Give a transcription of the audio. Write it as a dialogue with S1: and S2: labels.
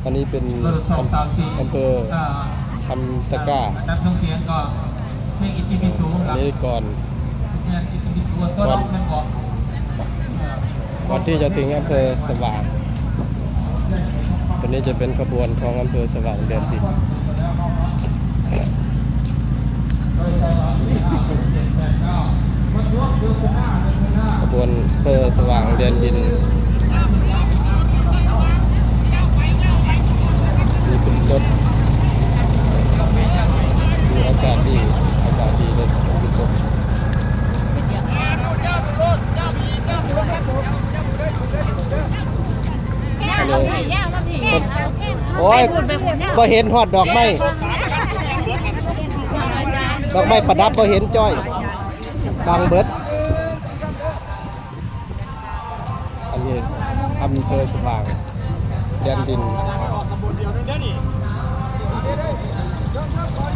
S1: อันนี้เป็นอำเภอคำตะกร้า
S2: ดับเครื่องเสียงก็เพลงอิจิมิสุ
S1: อันนี้ก่อนที่จะถึงอำเภอสว่างตัวนี้จะเป็นขบวนของอำเภอสว่างแดนดินขบวนอำเภอสว่างแดนดินนี่เป็นรถดูอากาศดีเลยทุกคนโอ้ยบ่เห็นฮอดดอกไม้ประดับบ่เห็นจ้อยบางเบิดอันนี้อำเภอสว่างแดนดิน